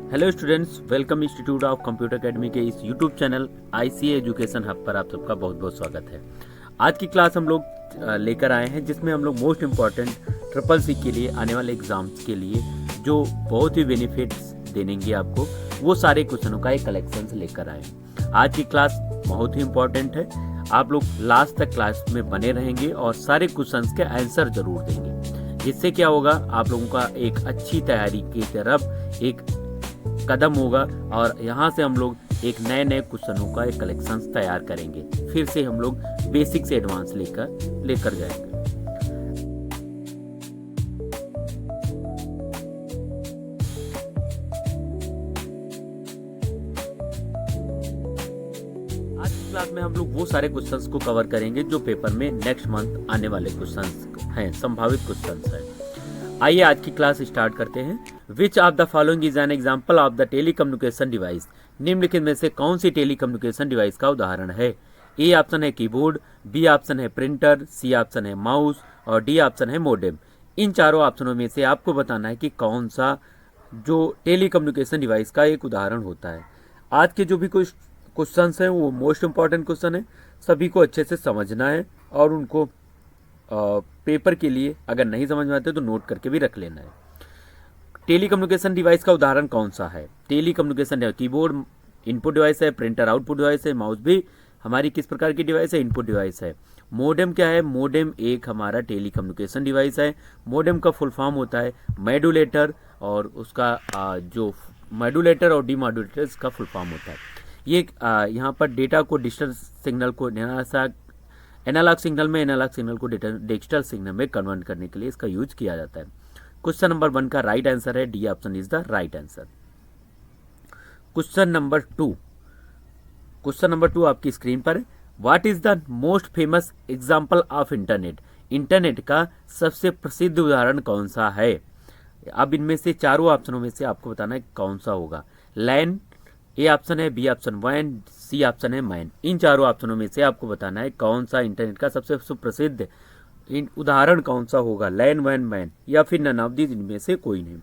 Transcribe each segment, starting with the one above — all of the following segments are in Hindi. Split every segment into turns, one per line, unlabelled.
Hello students, welcome institute of computer academy के इस YouTube channel ICA education hub पर आप सबका बहुत बहुत स्वागत है। आज की क्लास हम लोग लेकर आए हैं जिसमें हम लोग मोस्ट इम्पॉर्टेंट ट्रिपल सी के लिए आने वाले एग्जाम्स के लिए जो बहुत ही बेनिफिट्स देंगे आपको, वो सारे क्वेश्चनों का एक कलेक्शन लेकर आए हैं। आज की क्लास बहुत ही इम्पॉर्टेंट है। आप लोग लास्ट तक क्लास में बने रहेंगे और सारे क्वेश्चंस के आंसर जरूर देंगे। इससे क्या होगा, आप लोगों का एक अच्छी तैयारी की तरफ एक कदम होगा और यहाँ से हम लोग एक नए नए क्वेश्चनों का एक कलेक्शन तैयार करेंगे। फिर से हम लोग बेसिक से एडवांस लेकर जाएंगे। आज की क्लास में हम लोग वो सारे क्वेश्चंस को कवर करेंगे जो पेपर में नेक्स्ट मंथ आने वाले क्वेश्चंस हैं, संभावित क्वेश्चंस हैं। आइए आज की क्लास स्टार्ट करते हैं। Which of the following is an example of the telecommunication device. निम्नलिखित में से कौन सी टेली कम्युनिकेशन डिवाइस का उदाहरण है? ए ऑप्शन है कीबोर्ड, बी ऑप्शन है प्रिंटर, सी ऑप्शन है माउस और डी ऑप्शन है मोडेम। इन चारों ऑप्शनों में से आपको बताना है कि कौन सा जो टेली कम्युनिकेशन डिवाइस का एक उदाहरण होता है। आज के जो भी कुछ क्वेश्चन हैं वो मोस्ट इम्पॉर्टेंट क्वेश्चन है, सभी को अच्छे से समझना है और उनको पेपर के लिए अगर नहीं समझ में आते तो नोट करके भी रख लेना है। टेली कम्युनिकेशन डिवाइस का उदाहरण कौन सा है? Telecommunication keyboard input device है, प्रिंटर आउटपुट डिवाइस है, माउस भी हमारी किस प्रकार की डिवाइस है? इनपुट डिवाइस है। मोडेम क्या है? मोडेम एक हमारा टेली कम्युनिकेशन डिवाइस है। मोडेम का फुल फॉर्म होता है मॉड्यूलेटर और उसका जो मॉड्यूलेटर और डीमॉड्यूलेटर इसका फुल फॉर्म होता है। ये यहाँ पर डेटा को डिजिटल सिग्नल को एनालॉग सिग्नल में एनालॉग सिग्नल को डिजिटल सिग्नल में कन्वर्ट करने के लिए इसका यूज किया जाता है। क्वेश्चन नंबर 1 का राइट आंसर है D option is the right answer. Question number 2 आपकी स्क्रीन पर है। What is the most famous example of internet. Internet का सबसे प्रसिद्ध उदाहरण कौन सा है? अब इनमें से चारों ऑप्शनों में से आपको बताना है कौन सा होगा। लैन ए ऑप्शन है, बी ऑप्शन वैन, सी ऑप्शन है मैन। इन चारों ऑप्शनों में से आपको बताना है कौन सा इंटरनेट का सबसे सुप्रसिद्ध उदाहरण कौन सा होगा, लैन, वैन, मैन या फिर नन ऑफ दीज, इनमें से कोई नहीं।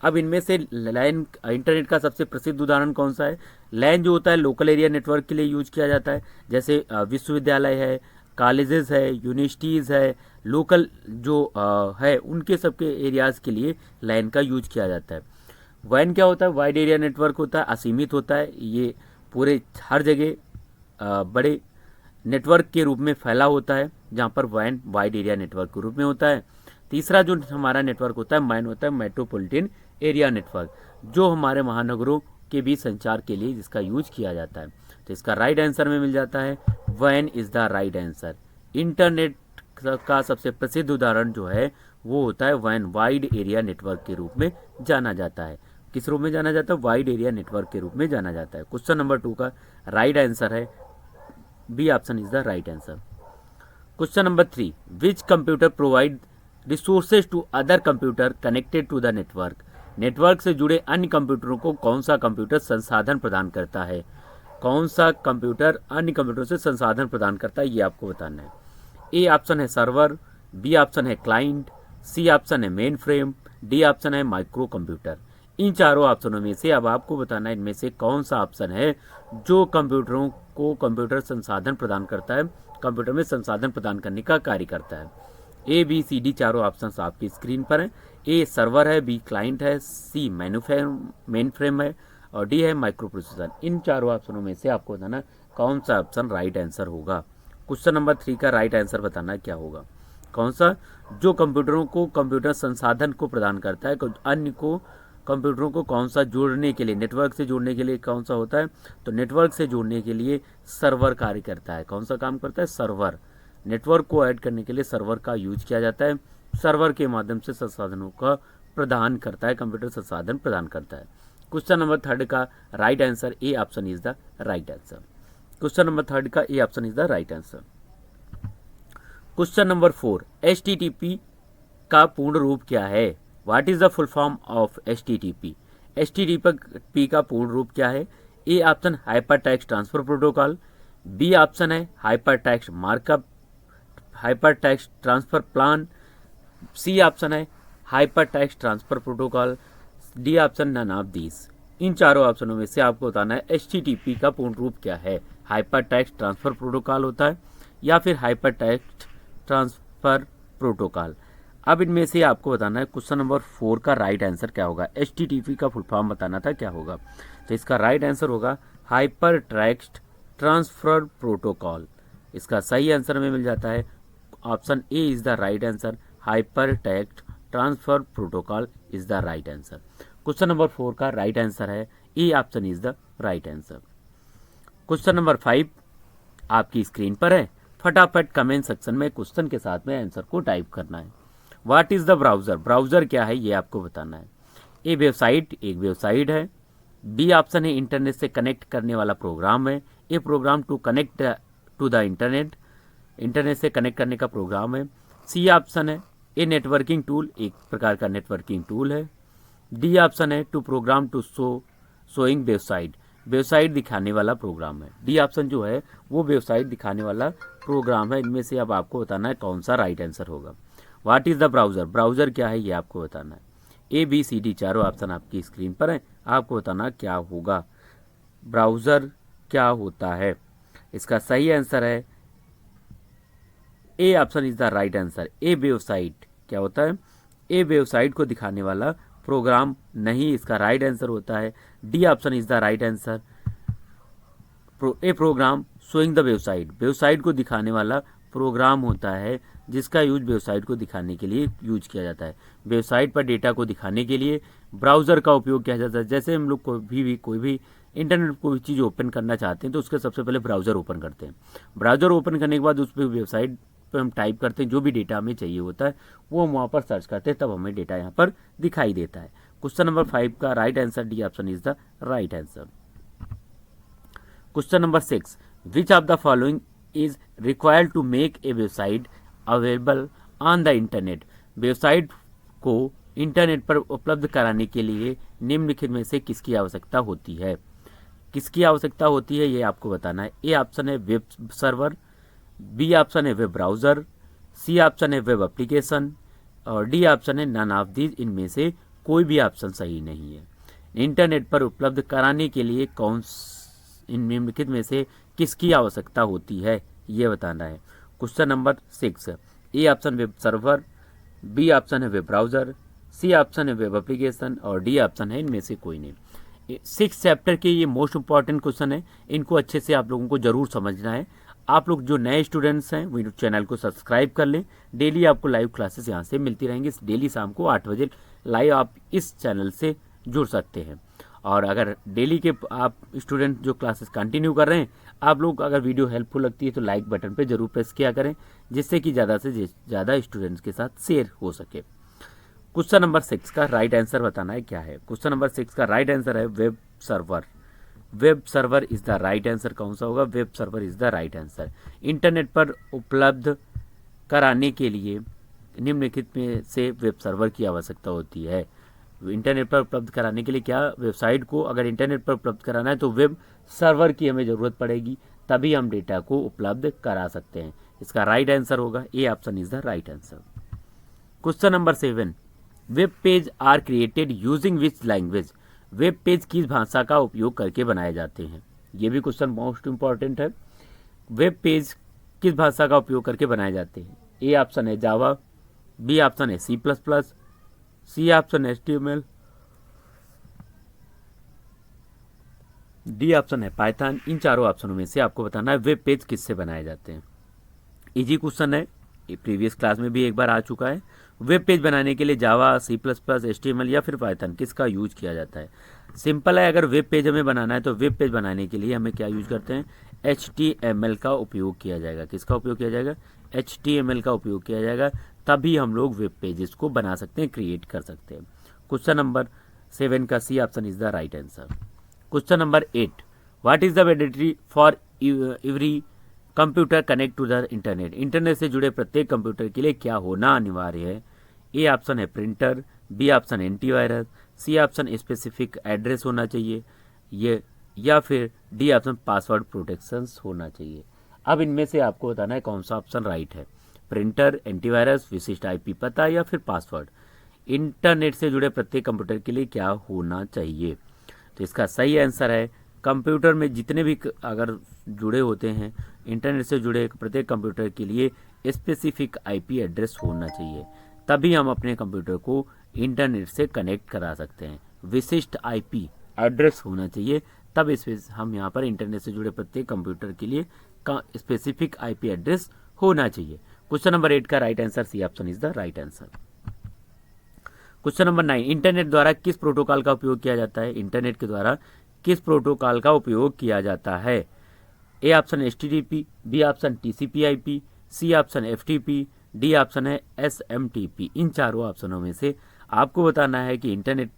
अब इनमें से लैन इंटरनेट का सबसे प्रसिद्ध उदाहरण कौन सा है? लैन जो होता है लोकल एरिया नेटवर्क के लिए यूज किया जाता है, जैसे विश्वविद्यालय है, कॉलेजेस है, यूनिवर्सिटीज़ है, लोकल जो है उनके सबके एरियाज़ के लिए लैन का यूज किया जाता है। वैन क्या होता है? वाइड एरिया नेटवर्क होता है, असीमित होता है, ये पूरे हर जगह बड़े नेटवर्क के रूप में फैला होता है, जहाँ पर वैन वाइड एरिया नेटवर्क के रूप में होता है। तीसरा जो हमारा नेटवर्क होता है मैन होता है मेट्रोपॉलिटन एरिया नेटवर्क, जो हमारे महानगरों के बीच संचार के लिए जिसका यूज किया जाता है। तो इसका राइट आंसर में मिल जाता है वैन is the right answer. Internet का सबसे प्रसिद्ध उदाहरण जो है वो होता है वैन, वाइड एरिया नेटवर्क के रूप में जाना जाता है। किस रूप में जाना जाता है? वाइड एरिया नेटवर्क के रूप में जाना जाता है। क्वेश्चन नंबर 2 का राइट आंसर है B option is the right answer. Question number 3, which computer provide resources to other computer connected to the network. Network से जुड़े अन्य कंप्यूटरों को कौन सा कंप्यूटर संसाधन प्रदान करता है? कौन सा कंप्यूटर अन्य कंप्यूटरों से संसाधन प्रदान करता है, ये आपको बताना है। ए ऑप्शन है सर्वर, बी ऑप्शन है क्लाइंट, सी ऑप्शन है मेन फ्रेम, डी ऑप्शन है माइक्रो कंप्यूटर। इन चारों ऑप्शनों में से अब आपको बताना है इनमें से कौन सा ऑप्शन है जो कंप्यूटरों को कंप्यूटर संसाधन प्रदान करता है, कंप्यूटर में संसाधन प्रदान करने का कार्य करता है। ए बी सी डी चारों ऑप्शंस आपकी स्क्रीन पर हैं। ए सर्वर है, बी क्लाइंट है, सी मेन फ्रेम है और डी है माइक्रो प्रोसेसर। इन चारों ऑप्शनों में से आपको बताना कौन सा ऑप्शन राइट आंसर होगा। क्वेश्चन नंबर 3 का राइट आंसर बताना क्या होगा? कौन सा जो कंप्यूटरों को कंप्यूटर संसाधन को प्रदान करता है, अन्य को कंप्यूटरों को कौन सा जोड़ने के लिए, नेटवर्क से जोड़ने के लिए कौन सा होता है? तो नेटवर्क से जोड़ने के लिए सर्वर कार्य करता है। कौन सा काम करता है? सर्वर। नेटवर्क को ऐड करने के लिए सर्वर का यूज किया जाता है। सर्वर के माध्यम से संसाधनों का प्रदान करता है, कंप्यूटर संसाधन प्रदान करता है। क्वेश्चन नंबर 3 का right answer A option is the right answer. Question number 3 का A option is the right answer. Question number 4, HTTP का पूर्ण रूप क्या है? What is the full form of HTTP? HTTP का पूर्ण रूप क्या है? A option hyper text transfer protocol, B option है hyper text markup, hyper text transfer plan, C option है hyper text transfer protocol, D option none of these. इन चारों ऑप्शनों में से आपको बताना है HTTP का पूर्ण रूप क्या है। हाइपर टेक्स्ट ट्रांसफर प्रोटोकॉल होता है या फिर हाइपर टेक्स्ट ट्रांसफर प्रोटोकॉल। अब इनमें से आपको बताना है क्वेश्चन नंबर 4 का राइट आंसर क्या होगा। HTTP का फुल फॉर्म बताना था, क्या होगा। तो इसका राइट आंसर होगा हाइपर टेक्स्ट ट्रांसफर प्रोटोकॉल। इसका सही आंसर हमें मिल जाता है option A is the right answer. Hyper text transfer protocol is the right answer. Question number 4 का राइट आंसर है A option is the right answer. Question number 5 आपकी स्क्रीन पर है। फटाफट कमेंट सेक्शन में क्वेश्चन के साथ में आंसर को टाइप करना है। What is the browser, browser क्या है ये आपको बताना है। ए वेबसाइट, एक वेबसाइट है। बी ऑप्शन है इंटरनेट से कनेक्ट करने वाला प्रोग्राम है। A program to connect to the internet, internet से कनेक्ट करने का प्रोग्राम है। सी ऑप्शन है ए नेटवर्किंग टूल, एक प्रकार का नेटवर्किंग टूल है। डी ऑप्शन है to program to showing website, website दिखाने वाला प्रोग्राम है। डी ऑप्शन जो है वो वेबसाइट दिखाने वाला प्रोग्राम है। इनमें से अब आपको बताना है कौन सा राइट आंसर होगा। What is the browser, browser क्या है ये आपको बताना है। ए बी सी डी चारों ऑप्शन आपकी स्क्रीन पर है, आपको बताना क्या होगा। ब्राउजर क्या होता है, इसका सही आंसर है A option is the right answer. A website क्या होता है, ए वेबसाइट को दिखाने वाला प्रोग्राम नहीं, इसका राइट आंसर होता है D option is the right answer. A program showing the website, website को दिखाने वाला प्रोग्राम होता है जिसका यूज वेबसाइट को दिखाने के लिए यूज किया जाता है। वेबसाइट पर डेटा को दिखाने के लिए ब्राउज़र का उपयोग किया जाता है। जैसे हम लोग कोई भी इंटरनेट कोई चीज़ ओपन करना चाहते हैं तो उसके सबसे पहले ब्राउज़र ओपन करते हैं। ब्राउज़र ओपन करने के बाद उस पर वेबसाइट पर हम टाइप करते हैं, जो भी डेटा हमें चाहिए होता है वो हम वहाँ पर सर्च करते हैं, तब हमें डेटा यहाँ पर दिखाई देता है। क्वेश्चन नंबर 5 का right answer D option is the right answer. Question number 6, which of the following is required to make a website available on the internet, website को इंटरनेट पर उपलब्ध कराने के लिए निम्नलिखित में से किसकी आवश्यकता होती है। किसकी आवश्यकता होती है ये आपको बताना है। ए ऑप्शन है वेब सर्वर, बी ऑप्शन है वेब ब्राउज़र, सी ऑप्शन है वेब एप्लीकेशन और डी ऑप्शन है नन ऑफ दीज, इनमें से कोई भी ऑप्शन सही नहीं है। इंटरनेट पर उपलब्ध कराने के लिए इन निम्नलिखित में से किसकी आवश्यकता होती है ये बताना है। Question number 6, A option web server, B option है वेब ब्राउज़र, सी ऑप्शन है वेब एप्लीकेशन और डी ऑप्शन है इनमें से कोई नहीं। 6 चैप्टर के ये मोस्ट इंपॉर्टेंट क्वेश्चन है, इनको अच्छे से आप लोगों को जरूर समझना है। आप लोग जो नए स्टूडेंट्स हैं वो चैनल को सब्सक्राइब कर लें। डेली आपको लाइव क्लासेस यहाँ से मिलती रहेंगी। डेली शाम को 8 बजे लाइव आप इस चैनल से जुड़ सकते हैं। और अगर डेली के आप स्टूडेंट जो क्लासेस कंटिन्यू कर रहे हैं, आप लोग अगर वीडियो हेल्पफुल लगती है तो लाइक बटन पे जरूर प्रेस किया करें, जिससे कि ज़्यादा से ज़्यादा स्टूडेंट्स के साथ शेयर हो सके। क्वेश्चन नंबर 6 का राइट आंसर बताना है क्या है। क्वेश्चन नंबर 6 का राइट आंसर है web server. Web server is the right answer. कौन सा होगा, web server is the right answer. Internet पर उपलब्ध कराने के लिए निम्नलिखित में से वेब सर्वर की आवश्यकता होती है। इंटरनेट पर उपलब्ध कराने के लिए क्या, वेबसाइट को अगर इंटरनेट पर उपलब्ध कराना है तो वेब सर्वर की हमें ज़रूरत पड़ेगी, तभी हम डेटा को उपलब्ध करा सकते हैं। इसका राइट आंसर होगा A option is the right answer. Question number 7, web page are created using which language, web page किस भाषा का उपयोग करके बनाए जाते हैं। ये भी क्वेश्चन मोस्ट इंपॉर्टेंट है। वेब पेज किस भाषा का उपयोग करके बनाए जाते हैं। ए ऑप्शन है जावा, बी ऑप्शन है C++, सी ऑप्शन है HTML, डी ऑप्शन है पाइथन। इन चारों ऑप्शनों में से आपको बताना है वेब पेज किससे बनाए जाते हैं। इजी क्वेश्चन है, प्रीवियस क्लास में भी एक बार आ चुका है। वेब पेज बनाने के लिए जावा, C++, HTML या फिर पाइथन किसका यूज किया जाता है। सिंपल है, अगर वेब पेज हमें बनाना है तो वेब पेज बनाने के लिए हमें क्या यूज करते हैं, HTML का उपयोग किया जाएगा। किसका उपयोग किया जाएगा, HTML का उपयोग किया जाएगा, तभी हम लोग वेब पेजेस को बना सकते हैं, क्रिएट कर सकते हैं। क्वेश्चन नंबर 7 का C option is the right answer. Question number 8, what is the validity for every computer connect to the internet, internet से जुड़े प्रत्येक कंप्यूटर के लिए क्या होना अनिवार्य है। ए ऑप्शन है printer, B option antivirus, C option specific address होना चाहिए ये, या फिर डी ऑप्शन पासवर्ड प्रोटेक्शन होना चाहिए। अब इनमें से आपको बताना है कौन सा ऑप्शन राइट है। प्रिंटर, एंटीवायरस, विशिष्ट IP पता या फिर पासवर्ड। इंटरनेट से जुड़े प्रत्येक कंप्यूटर के लिए क्या होना चाहिए। तो इसका सही आंसर है कंप्यूटर में जितने भी अगर जुड़े होते हैं, इंटरनेट से जुड़े प्रत्येक कंप्यूटर के लिए स्पेसिफिक आईपी एड्रेस होना चाहिए, तभी हम अपने कंप्यूटर को इंटरनेट से कनेक्ट करा सकते हैं। विशिष्ट आईपी एड्रेस होना चाहिए, तब इस हम यहाँ पर इंटरनेट से जुड़े प्रत्येक कंप्यूटर के लिए का स्पेसिफिक आईपी एड्रेस होना चाहिए। क्वेश्चन नंबर 8 का right answer C option is the right answer. Question number 9, internet द्वारा किस प्रोटोकॉल का उपयोग किया जाता है? इंटरनेट के द्वारा किस प्रोटोकॉल का उपयोग किया जाता है? A option HTTP, B option TCP/IP, C option FTP, D option है SMTP। इन चारों ऑप्शनों में से आपको बताना है कि इंटरनेट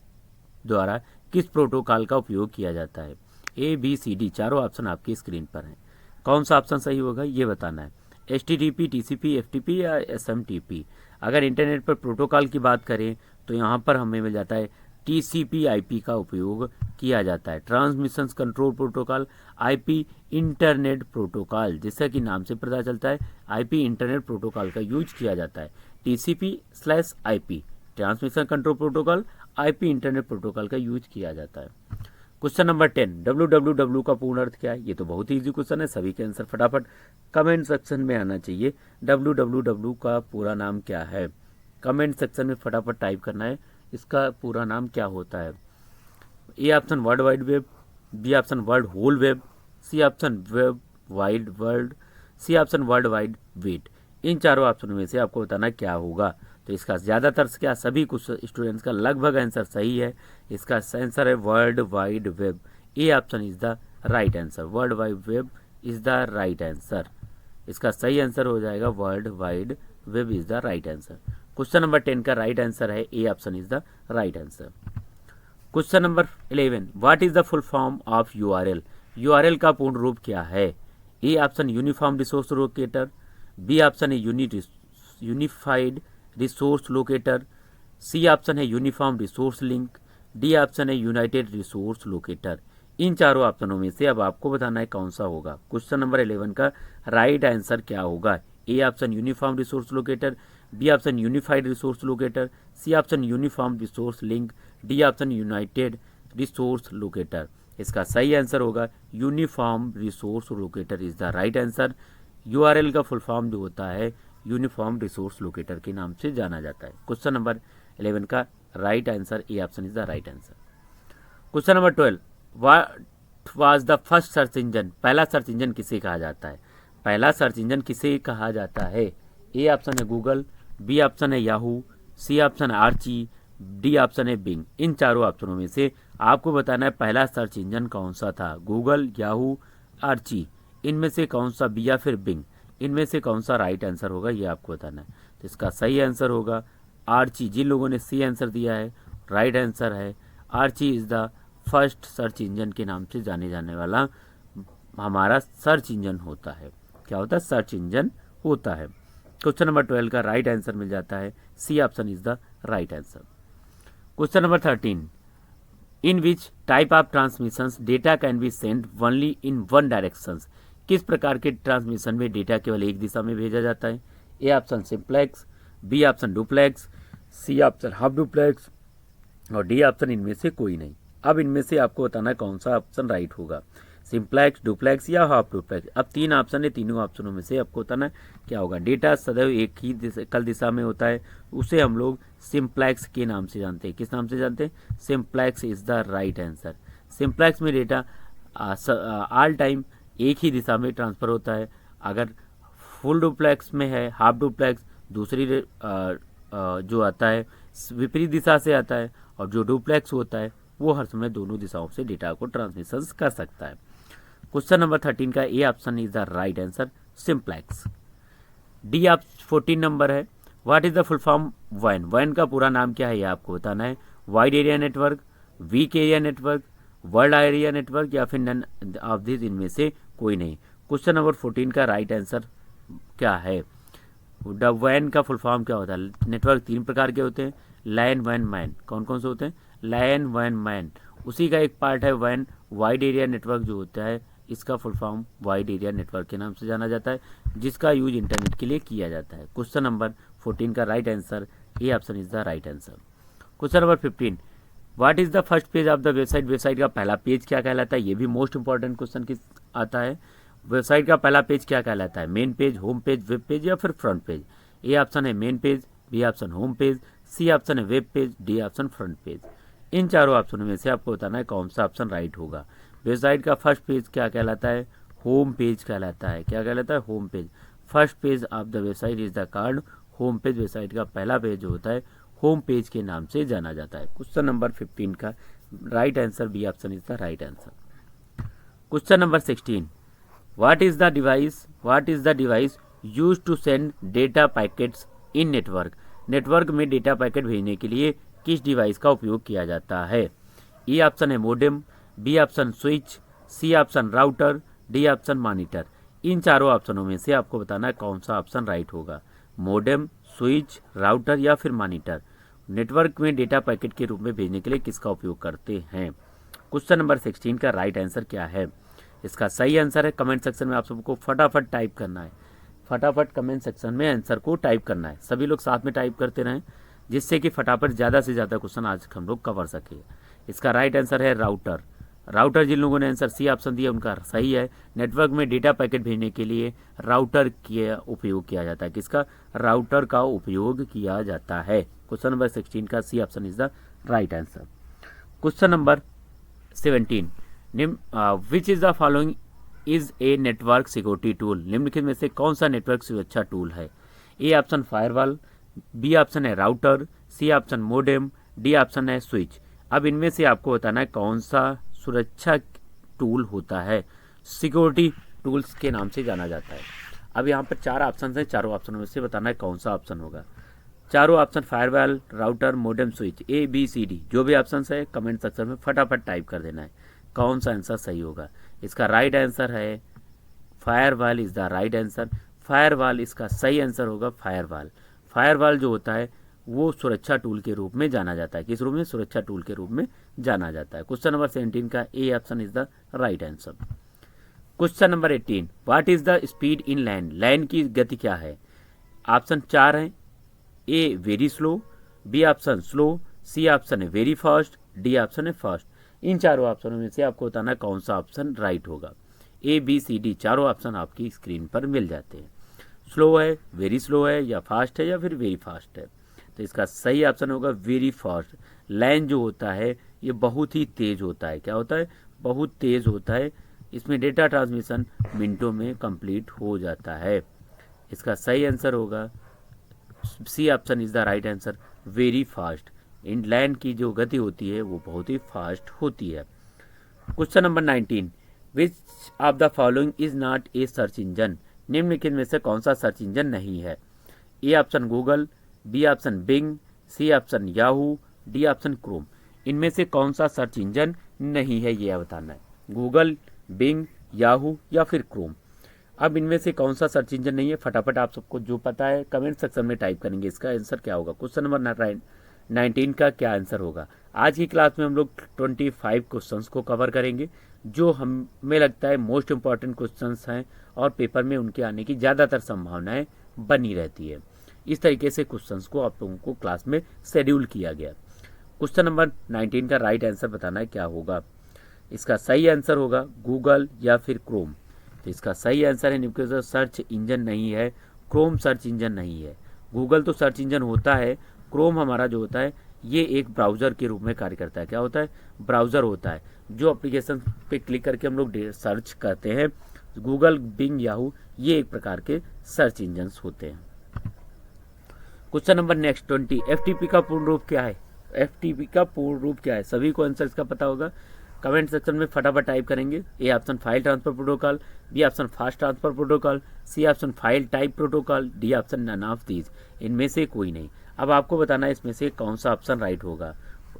द्वारा किस प्रोटोकॉल का उपयोग किया जाता है। ABCD चारों ऑप्शन आपकी स्क्रीन पर हैं, कौन सा ऑप्शन सही होगा ये बताना है। HTTP, TCP, FTP या SMTP। अगर इंटरनेट पर प्रोटोकॉल की बात करें तो यहाँ पर हमें मिल जाता है TCP/IP का उपयोग किया जाता है, transmission control protocol, IP internet protocol. जैसा कि नाम से पता चलता है IP इंटरनेट प्रोटोकॉल का यूज किया जाता है। TCP/IP transmission control protocol, IP internet protocol का यूज किया जाता है। क्वेश्चन नंबर 10, www का पूर्ण अर्थ क्या है? ये तो बहुत ही इजी क्वेश्चन है, सभी के आंसर फटाफट कमेंट सेक्शन में आना चाहिए। www का पूरा नाम क्या है? कमेंट सेक्शन में फटाफट टाइप करना है, इसका पूरा नाम क्या होता है। A option world wide web, B option world whole web, C option web wide world, C option world wide wait. इन चारों ऑप्शनों में से आपको बताना क्या होगा। तो इसका ज़्यादातर क्या सभी कुछ स्टूडेंट्स का लगभग आंसर सही है। इसका आंसर है world wide web. A option is the right answer, world wide web is the right answer. इसका सही आंसर हो जाएगा world wide web is the right answer. Question number 10 का राइट आंसर है A option is the right answer. Question number 11, what is the full form of URL? URL का पूर्ण रूप क्या है? A option uniform resource locator, B option है unified resource locator, C option है uniform resource link, D option है यूनाइटेड रिसोर्स लोकेटर। इन चारों ऑप्शनों में से अब आपको बताना है कौन सा होगा। क्वेश्चन नंबर 11 का राइट आंसर क्या होगा? A option uniform resource locator, B option unified resource locator, C option uniform resource link, D option united resource locator. इसका सही आंसर होगा uniform resource locator is the right answer. URL का फुल फॉर्म जो होता है यूनिफॉर्म रिसोर्स लोकेटर के नाम से जाना जाता है। क्वेश्चन नंबर 11 का right answer A option is the right answer. Question number 12, what was the first search engine? पहला सर्च इंजन किसे कहा जाता है? पहला सर्च इंजन किसे कहा जाता है? ए ऑप्शन है गूगल, बी ऑप्शन है याहू, सी ऑप्शन है आर्ची, डी ऑप्शन है बिंग। इन चारों ऑप्शनों में से आपको बताना है पहला सर्च इंजन कौन सा था? गूगल, याहू, आर्ची, इनमें से कौन सा, बी या फिर बिंग, इनमें से कौन सा राइट आंसर होगा ये आपको बताना है। तो इसका सही आंसर होगा आर्ची। जिन लोगों ने सी आंसर दिया है राइट आंसर है Archie is the first search engine के नाम से जाने जाने वाला हमारा सर्च इंजन होता है। क्या होता है? सर्च इंजन होता है। क्वेश्चन नंबर 12 का राइट आंसर मिल जाता है C option is the right answer. Question number 13, in which type of transmissions data can be send only in one directions? किस प्रकार के ट्रांसमिशन में डेटा केवल एक दिशा में भेजा जाता है? A option simplex, B option duplex, C option half duplex और डी ऑप्शन इनमें से कोई नहीं। अब इनमें से आपको बताना है कौन सा ऑप्शन राइट होगा, सिंप्लेक्स, डुप्लेक्स या हाफ डुप्लेक्स। अब तीन ऑप्शन है, तीनों ऑप्शनों में से आपको बताना है क्या होगा। डेटा सदैव एक ही एकल दिशा में होता है, उसे हम लोग सिंप्लेक्स के नाम से जानते हैं। किस नाम से जानते हैं? Simplex is the right answer. Simplex में डेटा ऑल टाइम एक ही दिशा में ट्रांसफर होता है। अगर फुल डुप्लेक्स में है, हाफ डुप्लेक्स दूसरी जो आता है विपरीत दिशा से आता है, और जो डुप्लेक्स होता है वो हर समय दोनों दिशाओं से डेटा को ट्रांसमिशन कर सकता है। क्वेश्चन नंबर 13 का A option is the right answer, simplex. डी आप 14 नंबर है, what is the full form वैन? वैन का पूरा नाम क्या है ये आपको बताना है। Wide area network, weak area network, world area network या फिर नन ऑफ दिस इनमें से कोई नहीं। क्वेश्चन नंबर 14 का राइट आंसर क्या है? द वैन का फुल फॉर्म क्या होता है? नेटवर्क तीन प्रकार के होते हैं, लैन, वैन, मैन। कौन कौन से होते हैं? लैन, वैन, मैन। उसी का एक पार्ट है वैन। वाइड एरिया नेटवर्क जो होता है इसका full form wide area network के नाम से जाना जाता है, जिसका यूज इंटरनेट के लिए किया जाता है। क्वेश्चन नंबर 14 का right answer A option is the right answer. Question number 15, what is the first page of the website, website का पहला पेज क्या कहलाता है, ये भी मोस्ट इंपॉर्टेंट क्वेश्चन किस आता है। वेबसाइट का पहला पेज क्या कहलाता है, main page, home page, web page या फिर फ्रंट पेज। ए ऑप्शन है main page, B option home page, C option है web page, D option front page. इन चारों ऑप्शनों में से आपको बताना है कौन सा ऑप्शन राइट होगा। वेबसाइट का फर्स्ट पेज क्या कहलाता है, होम पेज कहलाता है। क्या कहलाता है, home page. First page of the website is the card home page. Website का पहला पेज जो होता है होम पेज के नाम से जाना जाता है। क्वेश्चन नंबर 15 का right answer B option is the right answer. Question number 16, what is the device use to send data packets in network. Network में डेटा पैकेट भेजने के लिए किस डिवाइस का उपयोग किया जाता है। ए ऑप्शन है modem, B option switch, C option router, D option monitor. इन चारों ऑप्शनों में से आपको बताना है कौन सा ऑप्शन राइट होगा। मोडेम, स्विच, राउटर या फिर मॉनिटर नेटवर्क में डेटा पैकेट के रूप में भेजने के लिए किसका उपयोग करते हैं। क्वेश्चन नंबर 16 का राइट आंसर क्या है। इसका सही आंसर है, कमेंट सेक्शन में आप सबको फटाफट टाइप करना है। फटाफट कमेंट सेक्शन में आंसर को टाइप करना है। सभी लोग साथ में टाइप करते रहें जिससे कि फटाफट ज़्यादा से ज़्यादा क्वेश्चन आज हम लोग कवर सके। इसका राइट आंसर है राउटर। राउटर जिन लोगों ने आंसर सी ऑप्शन दिया उनका सही है। नेटवर्क में डेटा पैकेट भेजने के लिए राउटर का उपयोग किया जाता है। किसका, राउटर का उपयोग किया जाता है। क्वेश्चन नंबर 16 का C option is the right answer. Question number 17, which is the following is a network security tool. निम्नलिखित में से कौन सा नेटवर्क सुरक्षा टूल है। A option firewall, B option है router, C option modem, D option है स्विच। अब इनमें से आपको बताना है कौन सा सुरक्षा टूल होता है, सिक्योरिटी टूल्स के नाम से जाना जाता है। अब यहाँ पर 4 ऑप्शन हैं, चारों ऑप्शनों में से बताना है कौन सा ऑप्शन होगा। चारों option firewall, router, modem, switch, A B C D जो भी ऑप्शन है कमेंट सेक्शन में फटाफट टाइप कर देना है कौन सा आंसर सही होगा। इसका राइट आंसर है firewall is the right answer. Firewall इसका सही आंसर होगा। फायरवॉल फायरवॉल जो होता है वो सुरक्षा टूल के रूप में जाना जाता है। किस रूप में, सुरक्षा टूल के रूप में जाना जाता है। क्वेश्चन नंबर 17 का A option is the right answer. Question number 18, what is the speed in LAN. LAN की गति क्या है। ऑप्शन 4 है। A very slow, B option slow, C option है वेरी फास्ट, डी ऑप्शन है फास्ट। इन चारों ऑप्शनों में से आपको बताना है कौन सा ऑप्शन राइट होगा। ए बी सी डी चारों ऑप्शन आपकी स्क्रीन पर मिल जाते हैं। स्लो है, वेरी स्लो है, या फास्ट है, या फिर वेरी फास्ट है। तो इसका सही ऑप्शन होगा वेरी फास्ट। लैन जो होता है ये बहुत ही तेज होता है। क्या होता है, बहुत तेज होता है। इसमें डेटा ट्रांसमिशन मिनटों में कंप्लीट हो जाता है। इसका सही आंसर होगा C option is the right answer, very fast. इन लैन की जो गति होती है वो बहुत ही फास्ट होती है। Question number 19, which of the following is not a search engine. निम्नलिखित में से कौन सा सर्च इंजन नहीं है। A option Google, B option Bing, C option Yahoo, D option Chrome. इनमें से कौन सा सर्च इंजन नहीं है ये बताना है। गूगल, बिंग, याहू या फिर क्रोम। अब इनमें से कौन सा सर्च इंजन नहीं है, फटाफट आप सबको जो पता है कमेंट सेक्शन में टाइप करेंगे। इसका आंसर क्या होगा। क्वेश्चन नंबर 19 का क्या आंसर होगा। आज की क्लास में हम लोग 25 क्वेश्चंस को कवर करेंगे जो हमें लगता है मोस्ट इंपॉर्टेंट क्वेश्चंस हैं और पेपर में उनके आने की ज़्यादातर संभावनाएं बनी रहती है। इस तरीके से क्वेश्चंस को आप लोगों को क्लास में शेड्यूल किया गया। क्वेश्चन नंबर 19 का राइट आंसर बताना है क्या होगा। इसका सही आंसर होगा गूगल या फिर क्रोम। तो इसका सही आंसर है निम्नलिखित सर्च इंजन नहीं है, क्रोम सर्च इंजन नहीं है। गूगल तो सर्च इंजन होता है, क्रोम हमारा जो होता है ये एक ब्राउज़र के रूप में कार्य करता है। क्या होता है, ब्राउज़र होता है जो एप्लीकेशन पे क्लिक करके हम लोग सर्च करते हैं। गूगल, बिंग, याहू ये एक प्रकार के सर्च इंजन्स होते हैं। क्वेश्चन नंबर नेक्स्ट 20, एफटीपी का पूर्ण रूप क्या है। एफटीपी का पूर्ण रूप क्या है, सभी को आंसर इसका पता होगा। कमेंट सेक्शन में फटाफट टाइप करेंगे। A option file transfer protocol, B option fast transfer protocol, C option file type protocol, D option none of these. इनमें से कोई नहीं। अब आपको बताना है इसमें से कौन सा ऑप्शन राइट होगा।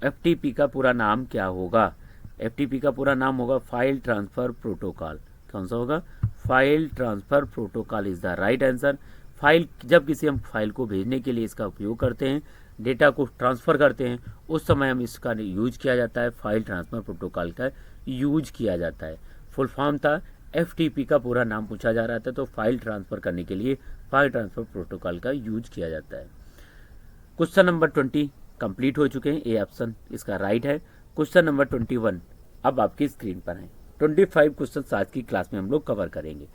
एफटीपी का पूरा नाम क्या होगा। एफटीपी का पूरा नाम होगा फाइल ट्रांसफर प्रोटोकॉल। कौन सा होगा, file transfer protocol is the right answer. File, जब किसी हम फाइल को भेजने के लिए इसका उपयोग करते हैं, डेटा को ट्रांसफ़र करते हैं, उस समय हम इसका यूज किया जाता है, फाइल ट्रांसफर प्रोटोकॉल का यूज किया जाता है। फुल फॉर्म था, एफटीपी का पूरा नाम पूछा जा रहा था तो फाइल ट्रांसफ़र करने के लिए फाइल ट्रांसफर प्रोटोकॉल का यूज किया जाता है। क्वेश्चन नंबर 20 कंप्लीट हो चुके हैं। ए ऑप्शन इसका राइट है। क्वेश्चन नंबर 21 अब आपकी स्क्रीन पर है। 25 क्वेश्चन आज की क्लास में हम लोग कवर करेंगे।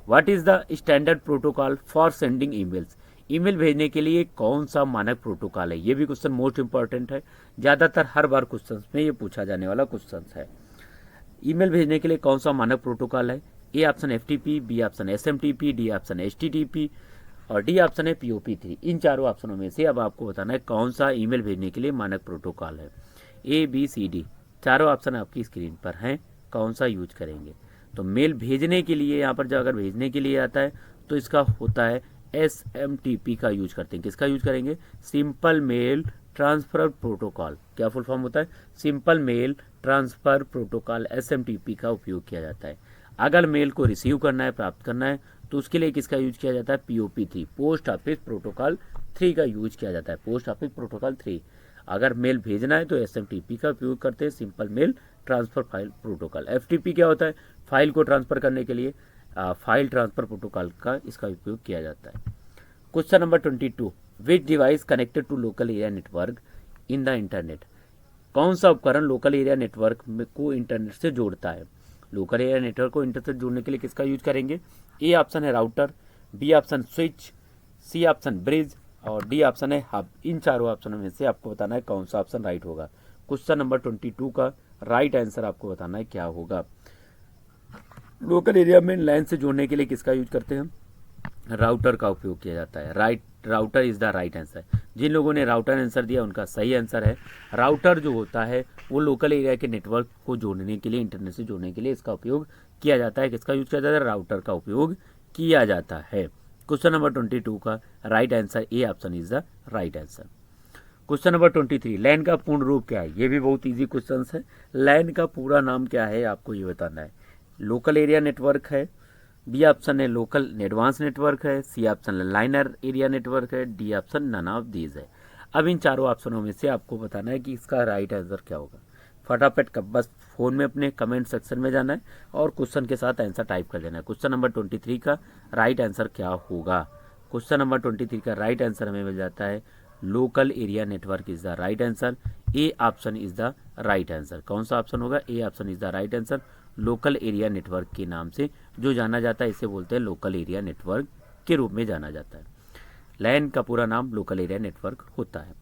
What is the standard protocol for sending emails? Email भेजने के लिए कौन सा मानक प्रोटोकॉल है? ये भी क्वेश्चन मोस्ट इंपॉर्टेंट है, ज़्यादातर हर बार क्वेश्चन में ये पूछा जाने वाला क्वेश्चन है। ईमेल भेजने के लिए कौन सा मानक प्रोटोकॉल है? A option FTP, B option SMTP, D option HTTP और डी ऑप्शन है POP3। इन चारों ऑप्शनों में से अब आपको बताना है कौन सा ईमेल भेजने के लिए मानक प्रोटोकॉल है। ABCD चारों ऑप्शन आपकी स्क्रीन पर हैं, कौन सा यूज करेंगे? तो मेल भेजने के लिए यहाँ पर जो अगर भेजने के लिए आता है तो इसका होता है SMTP का यूज करते हैं। किसका यूज करेंगे? Simple mail transfer protocol. क्या फुल फॉर्म होता है? Simple mail transfer protocol, SMTP का उपयोग किया जाता है। अगर मेल को रिसीव करना है, प्राप्त करना है, तो उसके लिए किसका यूज किया जाता है? POP3, पोस्ट ऑफिस प्रोटोकॉल 3 का यूज किया जाता है। Post office protocol 3। अगर मेल भेजना है तो SMTP का उपयोग करते हैं, simple mail transfer file protocol. FTP क्या होता है? फाइल को ट्रांसफर करने के लिए फाइल ट्रांसफर प्रोटोकॉल का इसका उपयोग किया जाता है। Question number 22 which device connected to local area network in the internet? कौन सा उपकरण लोकल एरिया नेटवर्क को इंटरनेट से जोड़ता है? लोकल एरिया नेटवर्क को इंटरनेट से जोड़ने के लिए किसका यूज करेंगे? ए ऑप्शन है router, B option switch, C option bridge और डी ऑप्शन है हब। इन चारों ऑप्शनों में से आपको बताना है कौन सा ऑप्शन राइट होगा। क्वेश्चन नंबर 22 का राइट आंसर आपको बताना है क्या होगा। लोकल एरिया में लाइन से जोड़ने के लिए किसका यूज करते हैं? राउटर का उपयोग किया जाता है। Router is the right answer. जिन लोगों ने राउटर आंसर दिया उनका सही आंसर है। राउटर जो होता है वो लोकल एरिया के नेटवर्क को जोड़ने के लिए, इंटरनेट से जोड़ने के लिए इसका उपयोग किया जाता है। किसका यूज किया जाता है? राउटर का उपयोग किया जाता है। क्वेश्चन नंबर 22 का right answer A option is the right answer. Question number 23 लैन का पूर्ण रूप क्या है? ये भी बहुत इजी क्वेश्चन है। लैन का पूरा नाम क्या है आपको ये बताना है। लोकल एरिया नेटवर्क है, बी ऑप्शन है लोकल एडवांस नेटवर्क है, C option liner area network है, D option none of these है। अब इन चारों ऑप्शनों में से आपको बताना है कि इसका राइट आंसर क्या होगा। फटाफट बस फोन में अपने कमेंट सेक्शन में जाना है और क्वेश्चन के साथ आंसर टाइप कर देना है। क्वेश्चन नंबर 23 का राइट आंसर क्या होगा? क्वेश्चन नंबर 23 का राइट आंसर हमें मिल जाता है local area network is the right answer. A option is the right answer. कौन सा ऑप्शन होगा? A option is the right answer. Local area network के नाम से जो जाना जाता है इसे बोलते हैं लोकल एरिया नेटवर्क के रूप में जाना जाता है। लैन का पूरा नाम लोकल एरिया नेटवर्क होता है।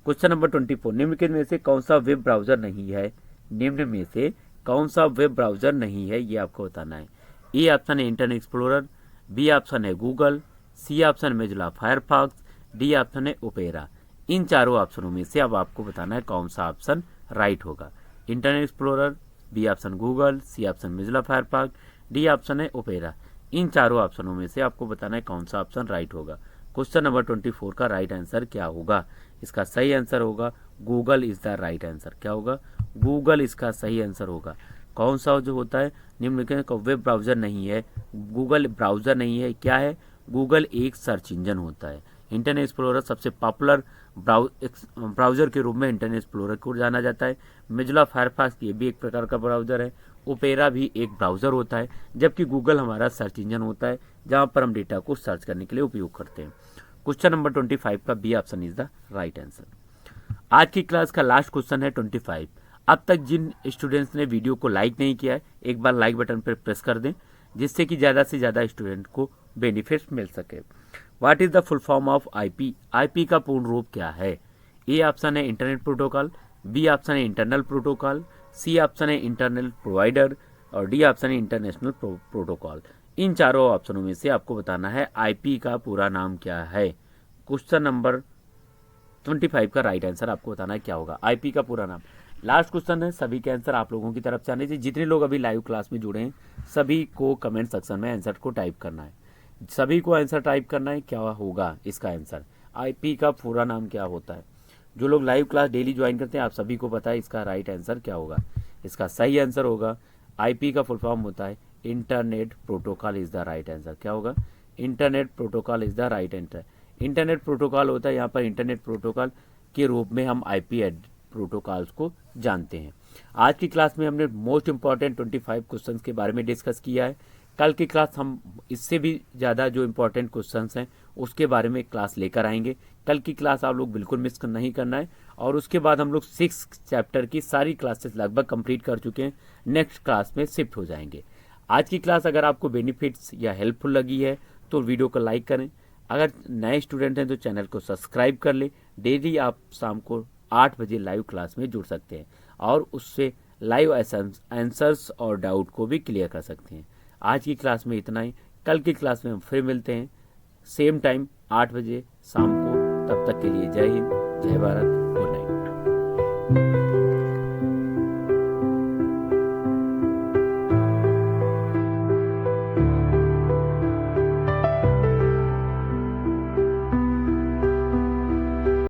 क्वेश्चन नंबर 24 निम्न में से कौन सा वेब ब्राउजर नहीं है? निम्न में से कौन सा वेब ब्राउजर नहीं है ये आपको बताना है। ए ऑप्शन है इंटरनेट एक्सप्लोरर, बी ऑप्शन है Google, C option Mozilla Firefox, D option है ओपेरा। इन चारों ऑप्शनों में से अब आपको बताना है कौन सा ऑप्शन राइट होगा। Internet explorer, B option Google, C option Mozilla Firefox, D option है ओपेरा। इन चारों ऑप्शनों में से आपको बताना है कौन सा ऑप्शन राइट होगा। क्वेश्चन नंबर 24 का राइट आंसर क्या होगा? इसका सही आंसर होगा Google is the right answer. क्या होगा? गूगल इसका सही आंसर होगा। कौन सा जो होता है निम्नलिखित का वेब ब्राउजर नहीं है, गूगल ब्राउजर नहीं है। क्या है? गूगल एक सर्च इंजन होता है। इंटरनेट एक्सप्लोरर सबसे पॉपुलर ब्राउजर के रूप में इंटरनेट एक्सप्लोरर को जाना जाता है। मोजिला फायरफॉक्स ये भी एक प्रकार का ब्राउजर है। ओपेरा भी एक ब्राउजर होता है, जबकि गूगल हमारा सर्च इंजन होता है जहां पर हम डेटा को सर्च करने के लिए उपयोग करते हैं। क्वेश्चन नंबर 25 का B option is the right answer. आज की क्लास का लास्ट क्वेश्चन है 25। अब तक जिन स्टूडेंट्स ने वीडियो को लाइक नहीं किया है एक बार लाइक बटन पर प्रेस कर दें, जिससे कि ज़्यादा से ज़्यादा स्टूडेंट को बेनिफिट मिल सके। What is the full form of IP? IP का पूर्ण रूप क्या है? ए ऑप्शन है इंटरनेट प्रोटोकॉल, बी ऑप्शन है इंटरनल प्रोटोकॉल, सी ऑप्शन है इंटरनल प्रोवाइडर और डी ऑप्शन है इंटरनेशनल प्रोटोकॉल। इन चारों ऑप्शनों में से आपको बताना है आईपी का पूरा नाम क्या है। क्वेश्चन नंबर 25 का राइट आंसर आपको बताना है क्या होगा। आईपी का पूरा नाम। लास्ट क्वेश्चन है, सभी के आंसर आप लोगों की तरफ से आने चाहिए। जितने लोग अभी लाइव क्लास में जुड़े हैं सभी को कमेंट सेक्शन में आंसर को टाइप करना है। सभी को आंसर टाइप करना है क्या होगा इसका आंसर। आईपी का पूरा नाम क्या होता है? जो लोग लाइव क्लास डेली ज्वाइन करते हैं आप सभी को पता है इसका राइट आंसर क्या होगा। इसका सही आंसर होगा आईपी का फुल फॉर्म होता है internet protocol is the right answer. क्या होगा? Internet protocol is the right answer. Internet protocol होता है, यहाँ पर इंटरनेट प्रोटोकॉल के रूप में हम आईपी प्रोटोकॉल्स को जानते हैं। आज की क्लास में हमने मोस्ट इंपॉर्टेंट 25 क्वेश्चंस के बारे में डिस्कस किया है। कल की क्लास हम इससे भी ज़्यादा जो इम्पोर्टेंट क्वेश्चंस हैं उसके बारे में क्लास लेकर आएंगे। कल की क्लास आप लोग बिल्कुल मिस नहीं करना है। और उसके बाद हम लोग 6 चैप्टर की सारी क्लासेस लगभग कंप्लीट कर चुके हैं, नेक्स्ट क्लास में शिफ्ट हो जाएंगे। आज की क्लास अगर आपको बेनिफिट्स या हेल्पफुल लगी है तो वीडियो को लाइक करें। अगर नए स्टूडेंट हैं तो चैनल को सब्सक्राइब कर लें। डेली आप शाम को 8 बजे लाइव क्लास में जुड़ सकते हैं और उससे लाइव आंसर्स और डाउट को भी क्लियर कर सकते हैं। आज की क्लास में इतना ही। कल की क्लास में हम फिर मिलते हैं सेम टाइम 8 बजे शाम को। तब तक के लिए जय हिंद, जय भारत, गुड नाइट।